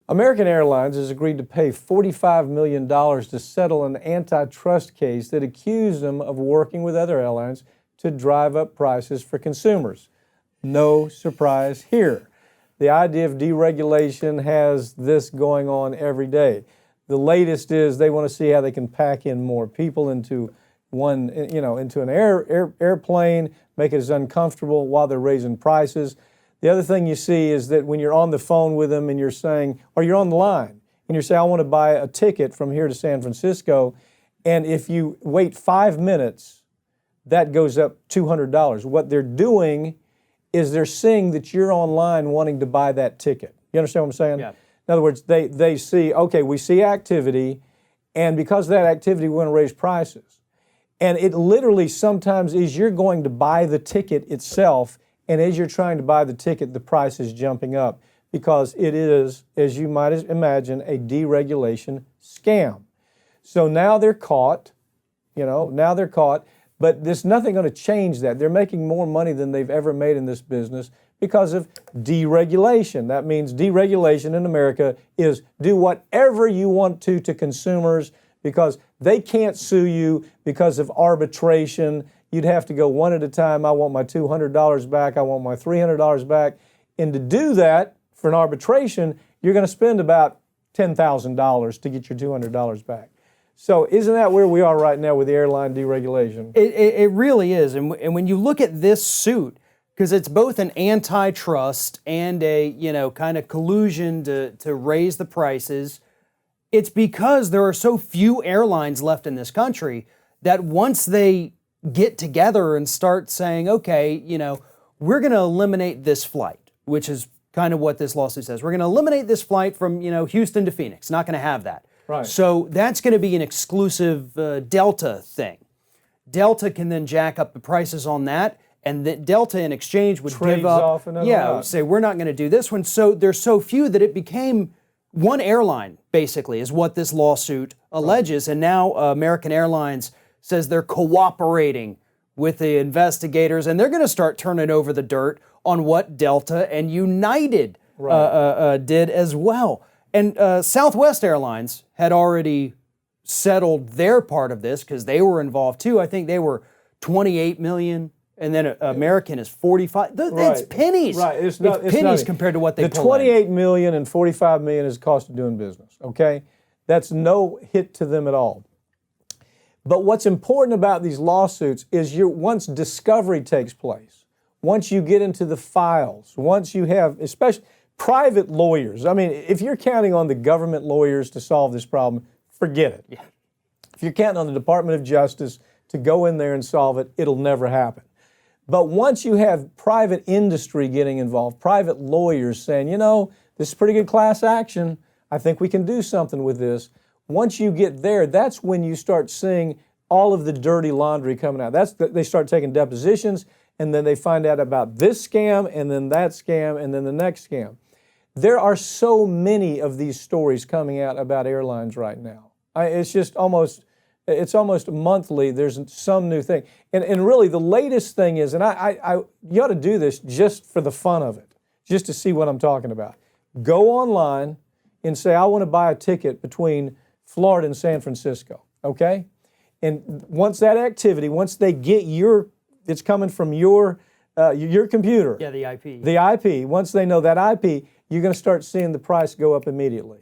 American Airlines has agreed to pay $45 million to settle an antitrust case that accused them of working with other airlines to drive up prices for consumers. No surprise here. The idea of deregulation has this going on every day. The latest is they want to see how they can pack in more people into into an airplane, make it as uncomfortable while they're raising prices. The other thing you see is that when you're on the phone with them and you're saying, or you're on the line, and you're saying, I want to buy a ticket from here to San Francisco, and if you wait 5 minutes, that goes up $200. What they're doing is they're seeing that you're online wanting to buy that ticket. You understand what I'm saying? Yeah. In other words, they see, okay, we see activity, and because of that activity, we're going to raise prices. And it literally sometimes is you're going to buy the ticket itself, and as you're trying to buy the ticket, the price is jumping up because it is, as you might imagine, a deregulation scam. So now they're caught, but there's nothing going to change that. They're making more money than they've ever made in this business because of deregulation. That means deregulation in America is do whatever you want to consumers because they can't sue you because of arbitration. You'd have to go one at a time. I want my $200 back. I want my $300 back. And to do that for an arbitration, you're going to spend about $10,000 to get your $200 back. So isn't that where we are right now with the airline deregulation? It really is. And when you look at this suit, because it's both an antitrust and a kind of collusion to raise the prices, it's because there are so few airlines left in this country that once they get together and start saying, okay, we're going to eliminate this flight, which is kind of what this lawsuit says. We're going to eliminate this flight from, Houston to Phoenix. Not going to have that. Right. So that's going to be an exclusive Delta thing. Delta can then jack up the prices on that, and that Delta in exchange would Trades give up. Off another say we're not going to do this one. So there's so few that it became one airline, basically, is what this lawsuit alleges. And now American Airlines says they're cooperating with the investigators, and they're going to start turning over the dirt on what Delta and United did as well. And Southwest Airlines had already settled their part of this because they were involved too. I think they were $28 million. And then American is 45. It's pennies. Right. It's pennies compared to what they pull in. The $28 million and $45 million is the cost of doing business. Okay, that's no hit to them at all. But what's important about these lawsuits is once discovery takes place, once you get into the files, once you have, especially private lawyers. I mean, if you're counting on the government lawyers to solve this problem, forget it. Yeah. If you're counting on the Department of Justice to go in there and solve it, it'll never happen. But once you have private industry getting involved, private lawyers saying, this is pretty good class action, I think we can do something with this. Once you get there, that's when you start seeing all of the dirty laundry coming out. They start taking depositions, and then they find out about this scam, and then that scam, and then the next scam. There are so many of these stories coming out about airlines right now. It's almost monthly, there's some new thing. And really the latest thing is, and you ought to do this just for the fun of it, just to see what I'm talking about. Go online and say, I want to buy a ticket between Florida and San Francisco, okay? And once that activity, once they get it's coming from your computer. Yeah, the IP. The IP, once they know that IP, you're going to start seeing the price go up immediately.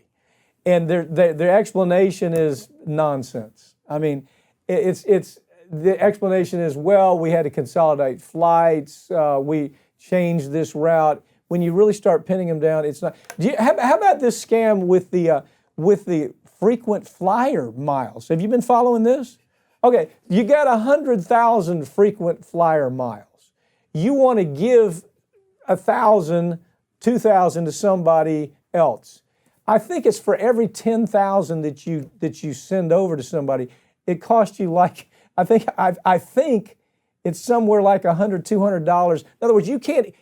And their explanation is nonsense. I mean, the explanation is, well, we had to consolidate flights, we changed this route. When you really start pinning them down, it's not. How about this scam with the frequent flyer miles? Have you been following this? Okay, you got 100,000 frequent flyer miles. You want to give 1,000, 2,000 to somebody else. I think it's for every 10,000 that you send over to somebody, it costs you like, I think it's somewhere like $100, $200. In other words, you can't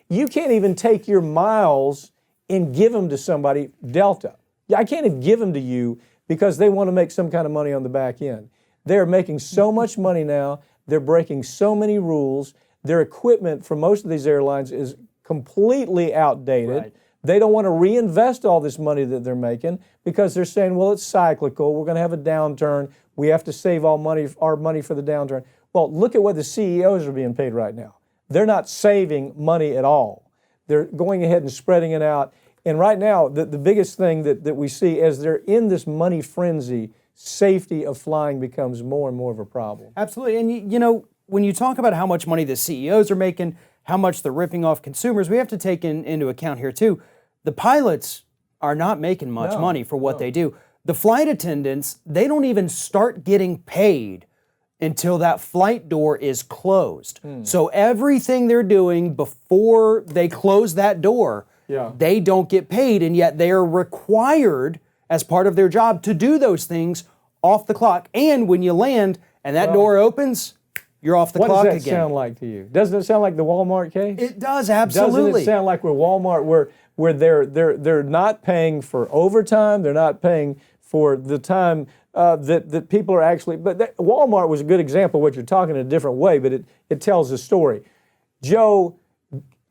even take your miles and give them to somebody, Delta. I can't even give them to you because they want to make some kind of money on the back end. They're making so much money now. They're breaking so many rules. Their equipment for most of these airlines is completely outdated. Right. They don't want to reinvest all this money that they're making because they're saying, well, it's cyclical. We're going to have a downturn. We have to save our money for the downturn. Well, look at what the CEOs are being paid right now. They're not saving money at all. They're going ahead and spreading it out. And right now, the biggest thing that we see as they're in this money frenzy, safety of flying becomes more and more of a problem. Absolutely. And you know, when you talk about how much money the CEOs are making, how much they're ripping off consumers, we have to take into account here too, the pilots are not making much money for what they do. The flight attendants, they don't even start getting paid until that flight door is closed. So everything they're doing before they close that door, they don't get paid, and yet they are required as part of their job to do those things off the clock. And when you land and that door opens, you're off the clock again. What does that sound like to you? Doesn't it sound like the Walmart case? It does, absolutely. Doesn't it sound like where Walmart, where they're not paying for overtime, they're not paying for the time that people are actually, but Walmart was a good example of what you're talking in a different way, but it tells the story. Joe,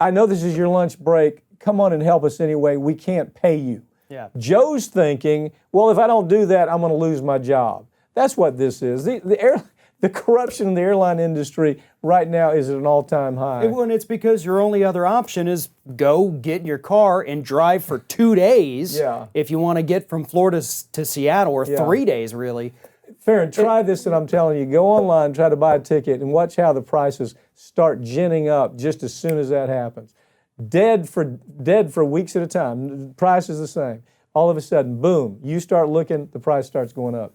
I know this is your lunch break. Come on and help us anyway. We can't pay you. Yeah. Joe's thinking, well, if I don't do that, I'm going to lose my job. That's what this is. The corruption in the airline industry right now is at an all-time high. Well, and it's because your only other option is go get in your car and drive for 2 days if you want to get from Florida to Seattle, or 3 days, really. Farron, try this, and I'm telling you, go online, try to buy a ticket, and watch how the prices start ginning up just as soon as that happens. Dead for weeks at a time. The price is the same. All of a sudden, boom, you start looking, the price starts going up.